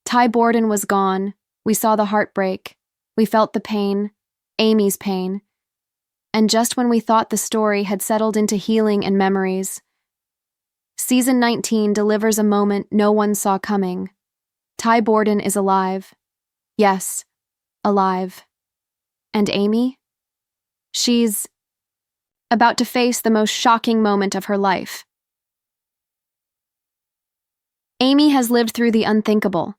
Ty Borden was gone. We saw the heartbreak. We felt the pain, Amy's pain. And just when we thought the story had settled into healing and memories, Season 19 delivers a moment no one saw coming. Ty Borden is alive. Yes, alive. And Amy? She's about to face the most shocking moment of her life. Amy has lived through the unthinkable.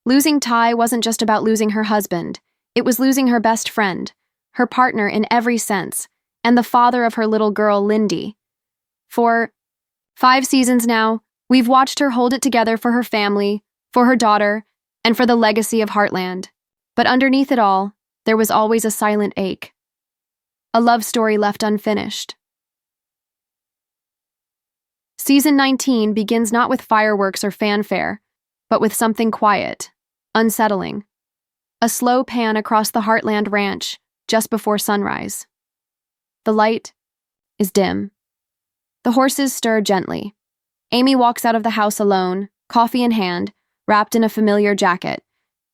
Losing Ty wasn't just about losing her husband. It was losing her best friend, her partner in every sense, and the father of her little girl, Lindy. For 5 seasons now, we've watched her hold it together for her family, for her daughter, and for the legacy of Heartland. But underneath it all, there was always a silent ache. A love story left unfinished. Season 19 begins not with fireworks or fanfare, but with something quiet, unsettling. A slow pan across the Heartland ranch just before sunrise. The light is dim. The horses stir gently. Amy walks out of the house alone, coffee in hand, wrapped in a familiar jacket.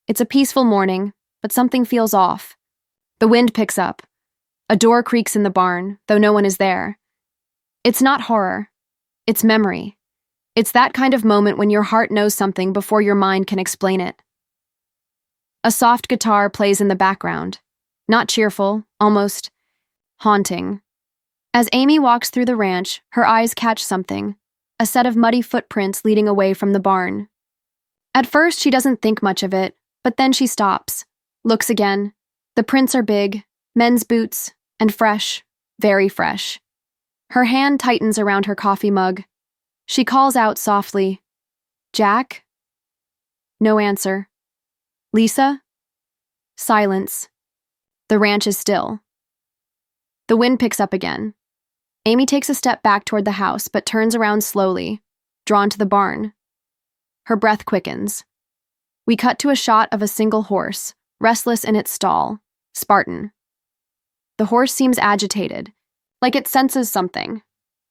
It's a peaceful morning, but something feels off. The wind picks up. A door creaks in the barn, though no one is there. It's not horror. It's memory. It's that kind of moment when your heart knows something before your mind can explain it. A soft guitar plays in the background. Not cheerful, almost haunting. As Amy walks through the ranch, her eyes catch something, a set of muddy footprints leading away from the barn. At first, she doesn't think much of it, but then she stops, looks again. The prints are big, men's boots, and fresh, very fresh. Her hand tightens around her coffee mug. She calls out softly, "Jack?" No answer. "Lisa?" Silence. The ranch is still. The wind picks up again. Amy takes a step back toward the house, but turns around slowly, drawn to the barn. Her breath quickens. We cut to a shot of a single horse, restless in its stall, Spartan. The horse seems agitated, like it senses something,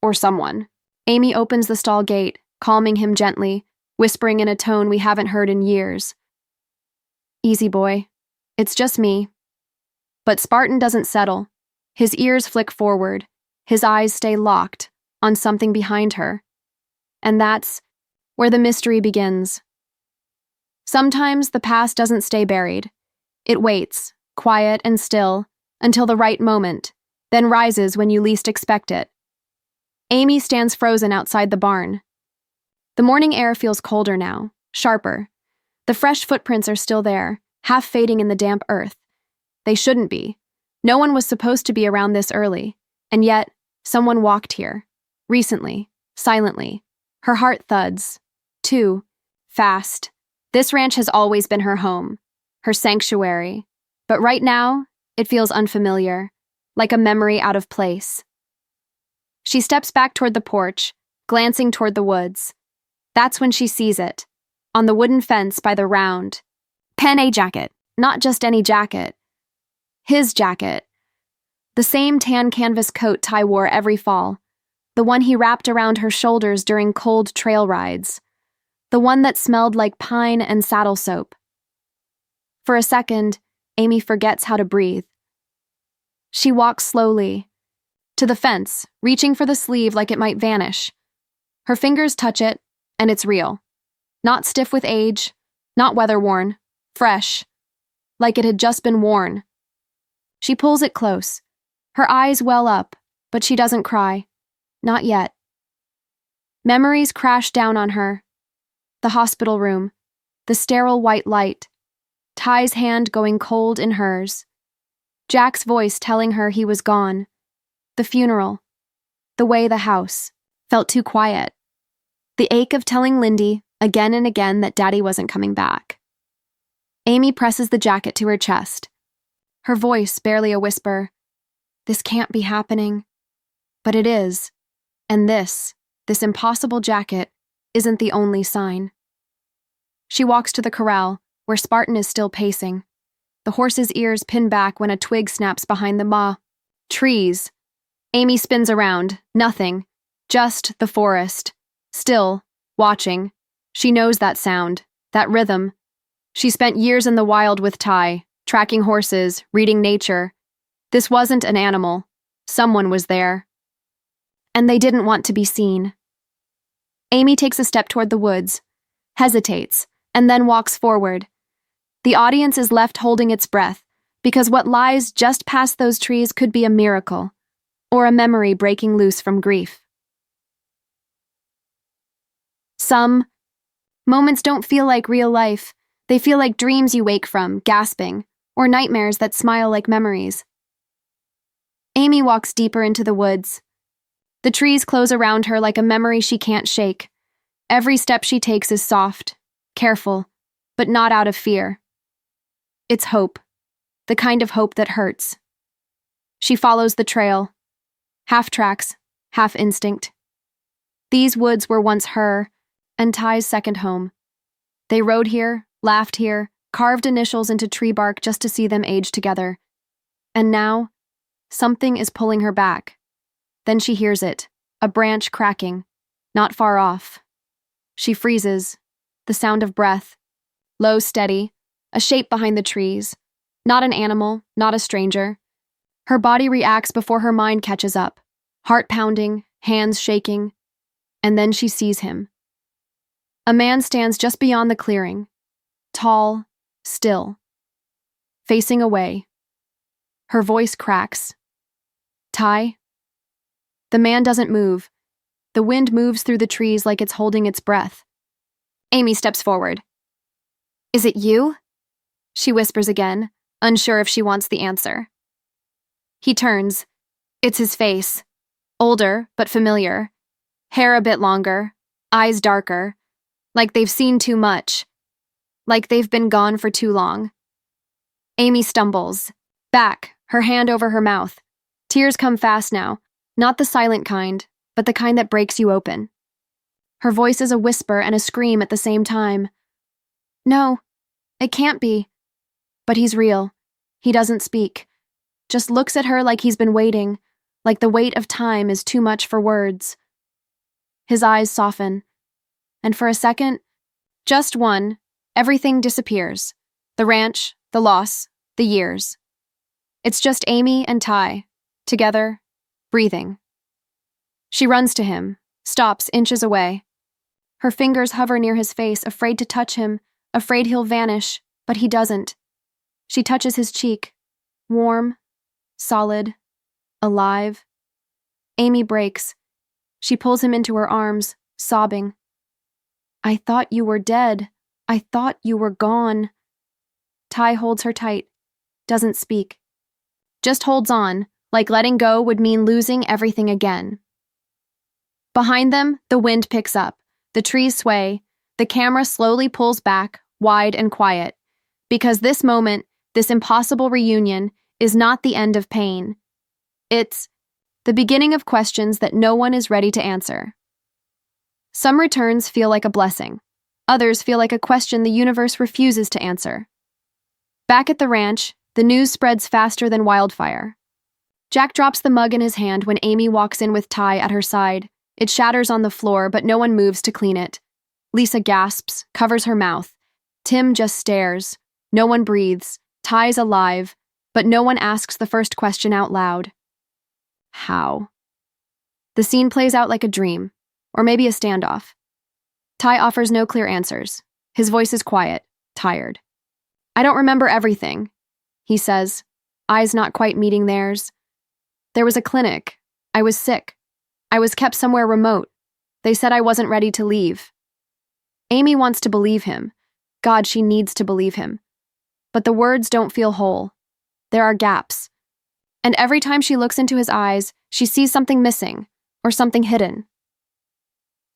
or someone. Amy opens the stall gate, calming him gently, whispering in a tone we haven't heard in years. "Easy, boy. It's just me." But Spartan doesn't settle. His ears flick forward. His eyes stay locked on something behind her. And that's where the mystery begins. Sometimes the past doesn't stay buried. It waits, quiet and still, until the right moment, then rises when you least expect it. Amy stands frozen outside the barn. The morning air feels colder now, sharper. The fresh footprints are still there, half fading in the damp earth. They shouldn't be. No one was supposed to be around this early, and yet someone walked here, recently, silently. Her heart thuds. Too fast. This ranch has always been her home, her sanctuary, but right now, it feels unfamiliar, like a memory out of place. She steps back toward the porch, glancing toward the woods. That's when she sees it, on the wooden fence by the round. Pen-A jacket, not just any jacket. His jacket. The same tan canvas coat Ty wore every fall, the one he wrapped around her shoulders during cold trail rides, the one that smelled like pine and saddle soap. For a second, Amy forgets how to breathe. She walks slowly to the fence, reaching for the sleeve like it might vanish. Her fingers touch it, and it's real. Not stiff with age, not weather-worn, fresh, like it had just been worn. She pulls it close. Her eyes well up, but she doesn't cry. Not yet. Memories crash down on her. The hospital room, the sterile white light, Ty's hand going cold in hers, Jack's voice telling her he was gone, the funeral, the way the house felt too quiet, the ache of telling Lindy again and again that Daddy wasn't coming back. Amy presses the jacket to her chest, her voice barely a whisper. This can't be happening. But it is, and this impossible jacket, isn't the only sign. She walks to the corral, where Spartan is still pacing. The horse's ears pin back when a twig snaps behind the maw. Trees. Amy spins around. Nothing. Just the forest. Still, watching. She knows that sound, that rhythm, She spent years in the wild with Ty, tracking horses, reading nature. This wasn't an animal. Someone was there. And they didn't want to be seen. Amy takes a step toward the woods, hesitates, and then walks forward. The audience is left holding its breath, because what lies just past those trees could be a miracle, or a memory breaking loose from grief. Some moments don't feel like real life. They feel like dreams you wake from, gasping, or nightmares that smile like memories. Amy walks deeper into the woods. The trees close around her like a memory she can't shake. Every step she takes is soft, careful, but not out of fear. It's hope, the kind of hope that hurts. She follows the trail, half tracks, half instinct. These woods were once her and Ty's second home. They rode here, laughed here, carved initials into tree bark just to see them age together. And now, something is pulling her back. Then she hears it, a branch cracking, not far off. She freezes, the sound of breath, low, steady, a shape behind the trees, not an animal, not a stranger. Her body reacts before her mind catches up, heart pounding, hands shaking, and then she sees him. A man stands just beyond the clearing, tall, still, facing away. Her voice cracks. Ty? The man doesn't move. The wind moves through the trees like it's holding its breath. Amy steps forward. Is it you? She whispers again, unsure if she wants the answer. He turns. It's his face. Older, but familiar. Hair a bit longer, eyes darker. Like they've seen too much. Like they've been gone for too long. Amy stumbles. Back, her hand over her mouth. Tears come fast now. Not the silent kind, but the kind that breaks you open. Her voice is a whisper and a scream at the same time. No, it can't be. But he's real. He doesn't speak. Just looks at her like he's been waiting, like the weight of time is too much for words. His eyes soften. And for a second, just one, everything disappears. The ranch, the loss, the years. It's just Amy and Ty, together, breathing. She runs to him, stops inches away. Her fingers hover near his face, afraid to touch him, afraid he'll vanish, but he doesn't. She touches his cheek, warm, solid, alive. Amy breaks. She pulls him into her arms, sobbing. I thought you were dead. I thought you were gone. Ty holds her tight, doesn't speak. Just holds on, like letting go would mean losing everything again. Behind them, the wind picks up. The trees sway. The camera slowly pulls back, wide and quiet. Because this moment, this impossible reunion, is not the end of pain. It's the beginning of questions that no one is ready to answer. Some returns feel like a blessing. Others feel like a question the universe refuses to answer. Back at the ranch, the news spreads faster than wildfire. Jack drops the mug in his hand when Amy walks in with Ty at her side. It shatters on the floor, but no one moves to clean it. Lisa gasps, covers her mouth. Tim just stares. No one breathes. Ty's alive, but no one asks the first question out loud. How? The scene plays out like a dream, or maybe a standoff. Ty offers no clear answers. His voice is quiet, tired. I don't remember everything, he says, eyes not quite meeting theirs. There was a clinic. I was sick. I was kept somewhere remote. They said I wasn't ready to leave. Amy wants to believe him. God, she needs to believe him. But the words don't feel whole. There are gaps. And every time she looks into his eyes, she sees something missing, or something hidden.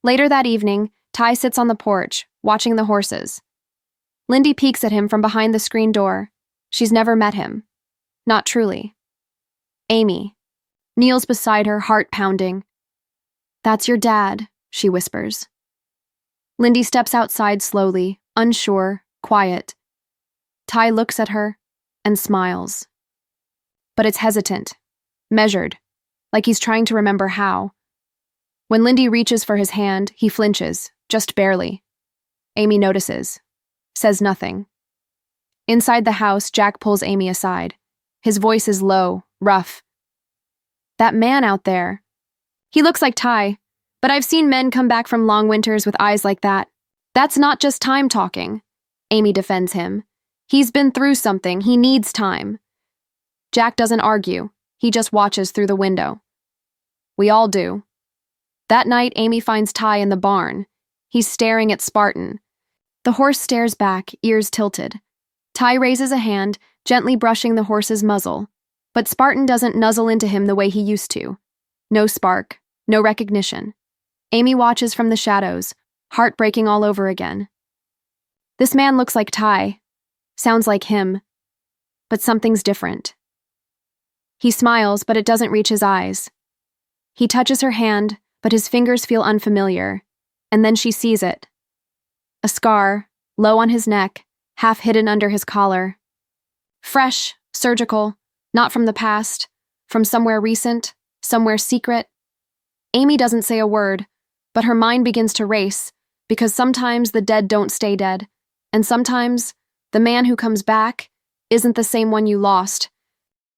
Later that evening, Ty sits on the porch, watching the horses. Lindy peeks at him from behind the screen door. She's never met him. Not truly. Amy kneels beside her, heart pounding. That's your dad, she whispers. Lindy steps outside slowly, unsure, quiet. Ty looks at her and smiles. But it's hesitant, measured, like he's trying to remember how. When Lindy reaches for his hand, he flinches, just barely. Amy notices, says nothing, Inside the house, Jack pulls Amy aside. His voice is low, rough. That man out there. He looks like Ty, but I've seen men come back from long winters with eyes like that. That's not just time talking. Amy defends him. He's been through something. He needs time. Jack doesn't argue. He just watches through the window. We all do. That night, Amy finds Ty in the barn. He's staring at Spartan. The horse stares back, ears tilted. Ty raises a hand, gently brushing the horse's muzzle. But Spartan doesn't nuzzle into him the way he used to. No spark, no recognition. Amy watches from the shadows, heart breaking all over again. This man looks like Ty. Sounds like him. But something's different. He smiles, but it doesn't reach his eyes. He touches her hand, but his fingers feel unfamiliar. And then she sees it. A scar, low on his neck, half hidden under his collar. Fresh, surgical, not from the past, from somewhere recent, somewhere secret. Amy doesn't say a word, but her mind begins to race, because sometimes the dead don't stay dead, and sometimes the man who comes back isn't the same one you lost,